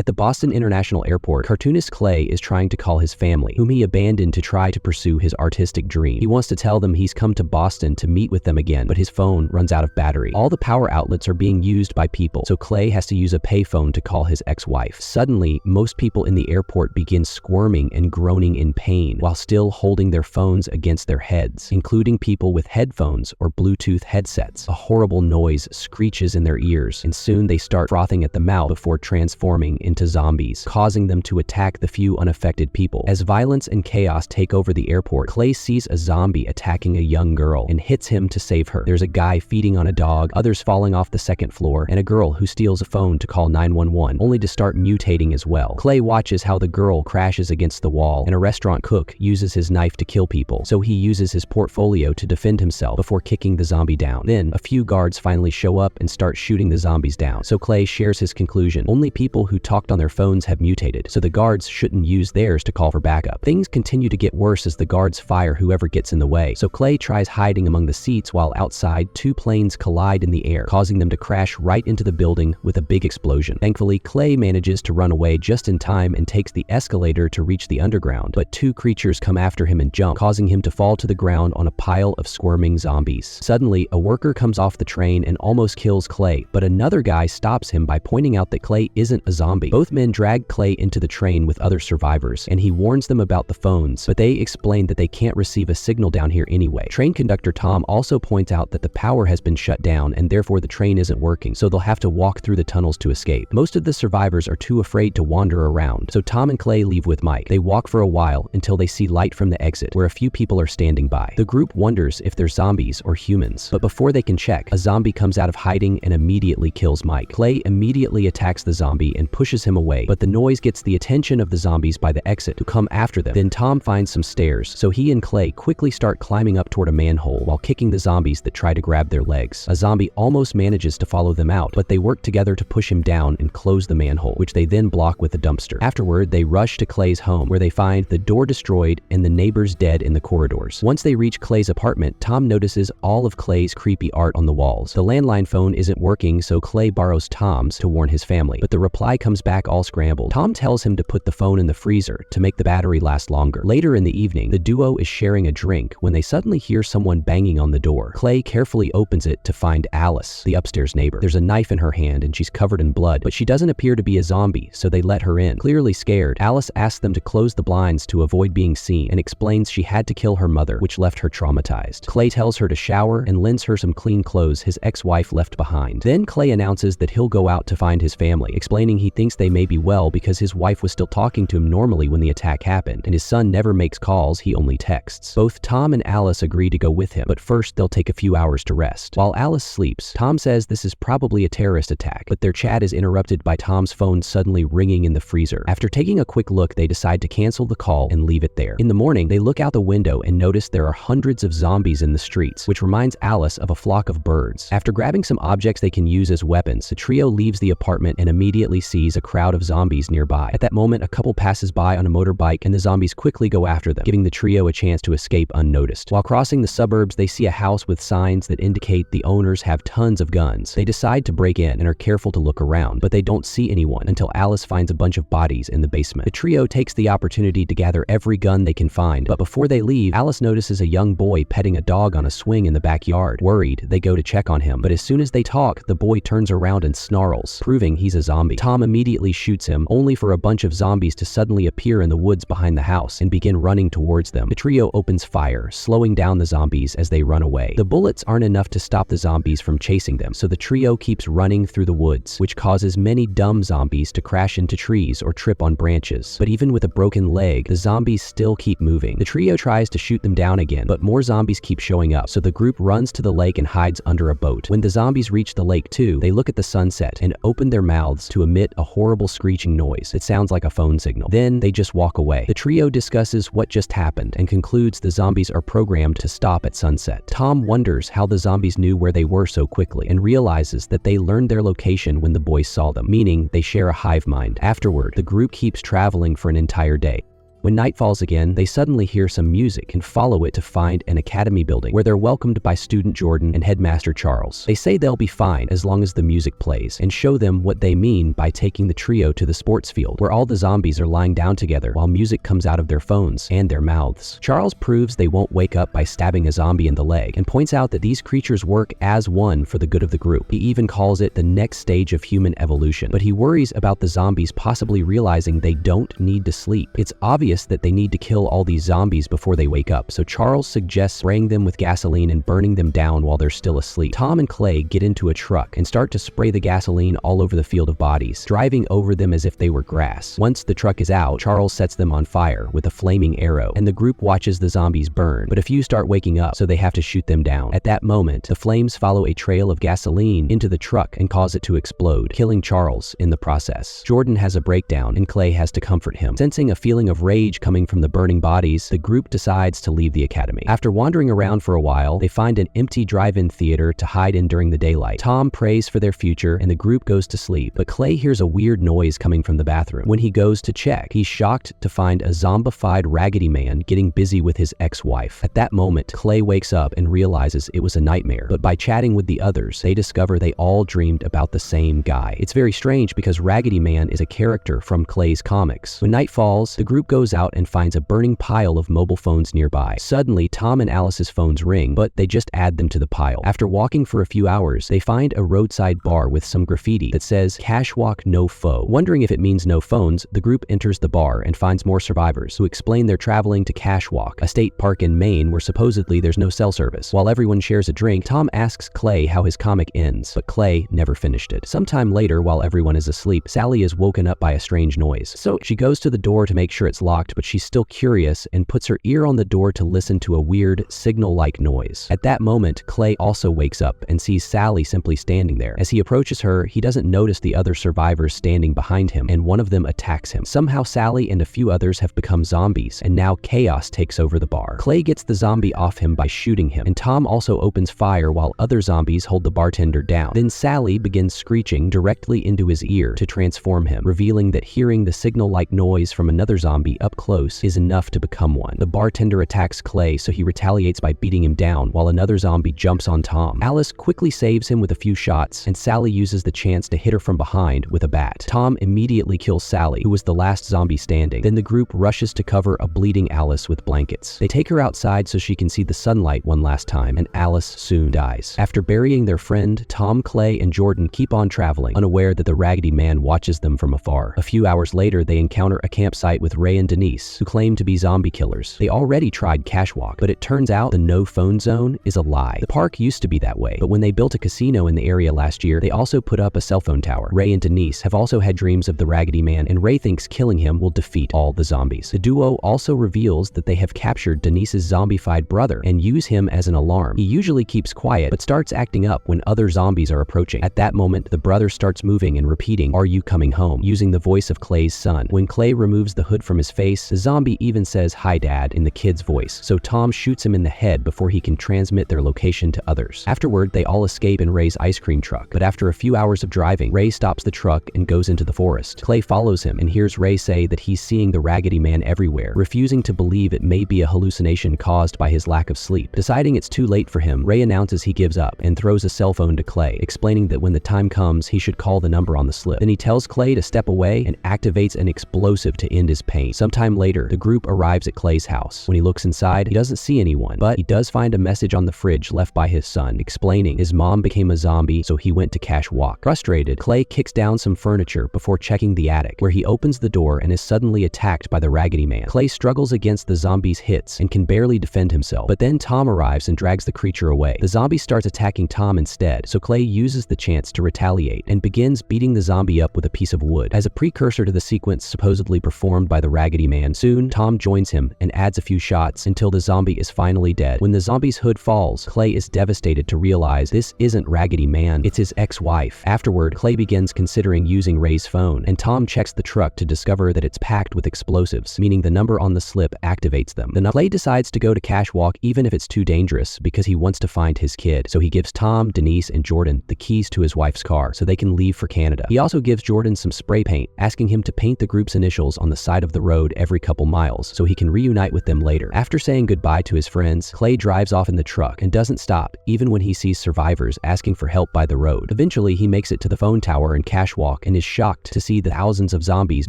At the Boston International Airport, cartoonist Clay is trying to call his family, whom he abandoned to try to pursue his artistic dream. He wants to tell them he's come to Boston to meet with them again, but his phone runs out of battery. All the power outlets are being used by people, so Clay has to use a payphone to call his ex-wife. Suddenly, most people in the airport begin squirming and groaning in pain while still holding their phones against their heads, including people with headphones or Bluetooth headsets. A horrible noise screeches in their ears, and soon they start frothing at the mouth before transforming into zombies, causing them to attack the few unaffected people. As violence and chaos take over the airport, Clay sees a zombie attacking a young girl and hits him to save her. There's a guy feeding on a dog, others falling off the second floor, and a girl who steals a phone to call 911, only to start mutating as well. Clay watches how the girl crashes against the wall, and a restaurant cook uses his knife to kill people, so he uses his portfolio to defend himself before kicking the zombie down. Then, a few guards finally show up and start shooting the zombies down, so Clay shares his conclusion. Only people who talked on their phones have mutated, so the guards shouldn't use theirs to call for backup. Things continue to get worse as the guards fire whoever gets in the way, so Clay tries hiding among the seats while outside two planes collide in the air, causing them to crash right into the building with a big explosion. Thankfully, Clay manages to run away just in time and takes the escalator to reach the underground, but two creatures come after him and jump, causing him to fall to the ground on a pile of squirming zombies. Suddenly, a worker comes off the train and almost kills Clay, but another guy stops him by pointing out that Clay isn't a zombie. Both men drag Clay into the train with other survivors, and he warns them about the phones, but they explain that they can't receive a signal down here anyway. Train conductor Tom also points out that the power has been shut down and therefore the train isn't working, so they'll have to walk through the tunnels to escape. Most of the survivors are too afraid to wander around, so Tom and Clay leave with Mike. They walk for a while until they see light from the exit, where a few people are standing by. The group wonders if they're zombies or humans, but before they can check, a zombie comes out of hiding and immediately kills Mike. Clay immediately attacks the zombie and pushes him away, but the noise gets the attention of the zombies by the exit, who come after them. Then Tom finds some stairs, so he and Clay quickly start climbing up toward a manhole while kicking the zombies that try to grab their legs. A zombie almost manages to follow them out, but they work together to push him down and close the manhole, which they then block with a dumpster. Afterward, they rush to Clay's home, where they find the door destroyed and the neighbors dead in the corridors. Once they reach Clay's apartment, Tom notices all of Clay's creepy art on the walls. The landline phone isn't working, so Clay borrows Tom's to warn his family, but the reply comes back all scrambled. Tom tells him to put the phone in the freezer to make the battery last longer. Later in the evening, the duo is sharing a drink when they suddenly hear someone banging on the door. Clay carefully opens it to find Alice, the upstairs neighbor. There's a knife in her hand and she's covered in blood, but she doesn't appear to be a zombie, so they let her in. Clearly scared, Alice asks them to close the blinds to avoid being seen and explains she had to kill her mother, which left her traumatized. Clay tells her to shower and lends her some clean clothes his ex-wife left behind. Then Clay announces that he'll go out to find his family, explaining he thinks they may be well because his wife was still talking to him normally when the attack happened, and his son never makes calls, he only texts. Both Tom and Alice agree to go with him, but first they'll take a few hours to rest. While Alice sleeps, Tom says this is probably a terrorist attack, but their chat is interrupted by Tom's phone suddenly ringing in the freezer. After taking a quick look, they decide to cancel the call and leave it there. In the morning, they look out the window and notice there are hundreds of zombies in the streets, which reminds Alice of a flock of birds. After grabbing some objects they can use as weapons, the trio leaves the apartment and immediately sees a crowd of zombies nearby. At that moment, a couple passes by on a motorbike and the zombies quickly go after them, giving the trio a chance to escape unnoticed. While crossing the suburbs, they see a house with signs that indicate the owners have tons of guns. They decide to break in and are careful to look around, but they don't see anyone until Alice finds a bunch of bodies in the basement. The trio takes the opportunity to gather every gun they can find, but before they leave, Alice notices a young boy petting a dog on a swing in the backyard. Worried, they go to check on him, but as soon as they talk, the boy turns around and snarls, proving he's a zombie. Tom immediately shoots him, only for a bunch of zombies to suddenly appear in the woods behind the house and begin running towards them. The trio opens fire, slowing down the zombies as they run away. The bullets aren't enough to stop the zombies from chasing them, so the trio keeps running through the woods, which causes many dumb zombies to crash into trees or trip on branches. But even with a broken leg, the zombies still keep moving. The trio tries to shoot them down again, but more zombies keep showing up, so the group runs to the lake and hides under a boat. When the zombies reach the lake too, they look at the sunset and open their mouths to emit a horrible screeching noise. It sounds like a phone signal. Then they just walk away. The trio discusses what just happened and concludes the zombies are programmed to stop at sunset. Tom wonders how the zombies knew where they were so quickly and realizes that they learned their location when the boys saw them, meaning they share a hive mind. Afterward, the group keeps traveling for an entire day. When night falls again, they suddenly hear some music and follow it to find an academy building where they're welcomed by student Jordan and headmaster Charles. They say they'll be fine as long as the music plays and show them what they mean by taking the trio to the sports field where all the zombies are lying down together while music comes out of their phones and their mouths. Charles proves they won't wake up by stabbing a zombie in the leg and points out that these creatures work as one for the good of the group. He even calls it the next stage of human evolution, but he worries about the zombies possibly realizing they don't need to sleep. It's obvious that they need to kill all these zombies before they wake up, so Charles suggests spraying them with gasoline and burning them down while they're still asleep. Tom and Clay get into a truck and start to spray the gasoline all over the field of bodies, driving over them as if they were grass. Once the truck is out, Charles sets them on fire with a flaming arrow, and the group watches the zombies burn, but a few start waking up, so they have to shoot them down. At that moment, the flames follow a trail of gasoline into the truck and cause it to explode, killing Charles in the process. Jordan has a breakdown, and Clay has to comfort him. Sensing a feeling of rage coming from the burning bodies, the group decides to leave the academy. After wandering around for a while, they find an empty drive-in theater to hide in during the daylight. Tom prays for their future, and the group goes to sleep, but Clay hears a weird noise coming from the bathroom. When he goes to check, he's shocked to find a zombified Raggedy Man getting busy with his ex-wife. At that moment, Clay wakes up and realizes it was a nightmare, but by chatting with the others, they discover they all dreamed about the same guy. It's very strange because Raggedy Man is a character from Clay's comics. When night falls, the group goes out and finds a burning pile of mobile phones nearby. Suddenly, Tom and Alice's phones ring, but they just add them to the pile. After walking for a few hours, they find a roadside bar with some graffiti that says, "Cash walk no foe." Wondering if it means no phones, the group enters the bar and finds more survivors who explain they're traveling to Cash Walk, a state park in Maine where supposedly there's no cell service. While everyone shares a drink, Tom asks Clay how his comic ends, but Clay never finished it. Sometime later, while everyone is asleep, Sally is woken up by a strange noise. So she goes to the door to make sure it's locked, but she's still curious and puts her ear on the door to listen to a weird signal-like noise. At that moment, Clay also wakes up and sees Sally simply standing there. As he approaches her, he doesn't notice the other survivors standing behind him, and one of them attacks him. Somehow Sally and a few others have become zombies, and now chaos takes over the bar. Clay gets the zombie off him by shooting him, and Tom also opens fire while other zombies hold the bartender down. Then Sally begins screeching directly into his ear to transform him, revealing that hearing the signal-like noise from another zombie up close is enough to become one. The bartender attacks Clay, so he retaliates by beating him down while another zombie jumps on Tom. Alice quickly saves him with a few shots, and Sally uses the chance to hit her from behind with a bat. Tom immediately kills Sally, who was the last zombie standing. Then the group rushes to cover a bleeding Alice with blankets. They take her outside so she can see the sunlight one last time, and Alice soon dies. After burying their friend, Tom, Clay, and Jordan keep on traveling, unaware that the Raggedy Man watches them from afar. A few hours later, they encounter a campsite with Ray and Denise, who claim to be zombie killers. They already tried Cash Walk, but it turns out the no phone zone is a lie. The park used to be that way, but when they built a casino in the area last year, they also put up a cell phone tower. Ray and Denise have also had dreams of the Raggedy Man, and Ray thinks killing him will defeat all the zombies. The duo also reveals that they have captured Denise's zombified brother and use him as an alarm. He usually keeps quiet, but starts acting up when other zombies are approaching. At that moment, the brother starts moving and repeating, "Are you coming home?" using the voice of Clay's son. When Clay removes the hood from his face, the zombie even says, "Hi, Dad," in the kid's voice, so Tom shoots him in the head before he can transmit their location to others. Afterward, they all escape in Ray's ice cream truck, but after a few hours of driving, Ray stops the truck and goes into the forest. Clay follows him and hears Ray say that he's seeing the Raggedy Man everywhere, refusing to believe it may be a hallucination caused by his lack of sleep. Deciding it's too late for him, Ray announces he gives up and throws a cell phone to Clay, explaining that when the time comes, he should call the number on the slip. Then he tells Clay to step away and activates an explosive to end his pain. Sometime later, the group arrives at Clay's house. When he looks inside, he doesn't see anyone, but he does find a message on the fridge left by his son, explaining his mom became a zombie, so he went to Cash Walk. Frustrated, Clay kicks down some furniture before checking the attic, where he opens the door and is suddenly attacked by the Raggedy Man. Clay struggles against the zombie's hits and can barely defend himself, but then Tom arrives and drags the creature away. The zombie starts attacking Tom instead, so Clay uses the chance to retaliate and begins beating the zombie up with a piece of wood. As a precursor to the sequence supposedly performed by the Raggedy Man, soon Tom joins him and adds a few shots until the zombie is finally dead. When the zombie's hood falls, Clay is devastated to realize this isn't Raggedy Man, it's his ex-wife. Afterward, Clay begins considering using Ray's phone, and Tom checks the truck to discover that it's packed with explosives, meaning the number on the slip activates them. Then Clay decides to go to Cash Walk even if it's too dangerous because he wants to find his kid, so he gives Tom, Denise, and Jordan the keys to his wife's car so they can leave for Canada. He also gives Jordan some spray paint, asking him to paint the group's initials on the side of the road road every couple miles so he can reunite with them later. After saying goodbye to his friends, Clay drives off in the truck and doesn't stop, even when he sees survivors asking for help by the road. Eventually, he makes it to the phone tower in Cashwalk and is shocked to see the thousands of zombies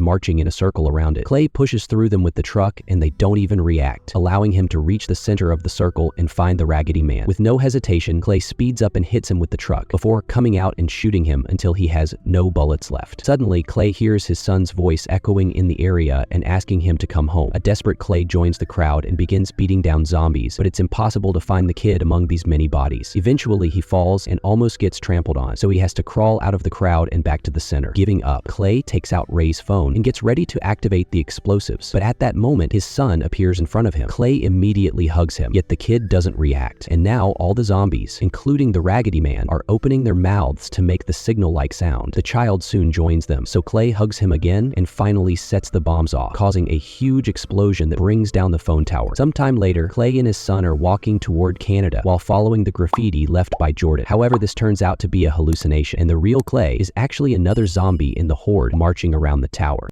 marching in a circle around it. Clay pushes through them with the truck and they don't even react, allowing him to reach the center of the circle and find the Raggedy Man. With no hesitation, Clay speeds up and hits him with the truck before coming out and shooting him until he has no bullets left. Suddenly, Clay hears his son's voice echoing in the area and asking him to come home. A desperate Clay joins the crowd and begins beating down zombies, but it's impossible to find the kid among these many bodies. Eventually, he falls and almost gets trampled on, so he has to crawl out of the crowd and back to the center. Giving up, Clay takes out Ray's phone and gets ready to activate the explosives, but at that moment, his son appears in front of him. Clay immediately hugs him, yet the kid doesn't react, and now all the zombies, including the Raggedy Man, are opening their mouths to make the signal-like sound. The child soon joins them, so Clay hugs him again and finally sets the bombs off, causing a huge explosion that brings down the phone tower. Sometime later, Clay and his son are walking toward Canada while following the graffiti left by Jordan. However, this turns out to be a hallucination, and the real Clay is actually another zombie in the horde marching around the tower.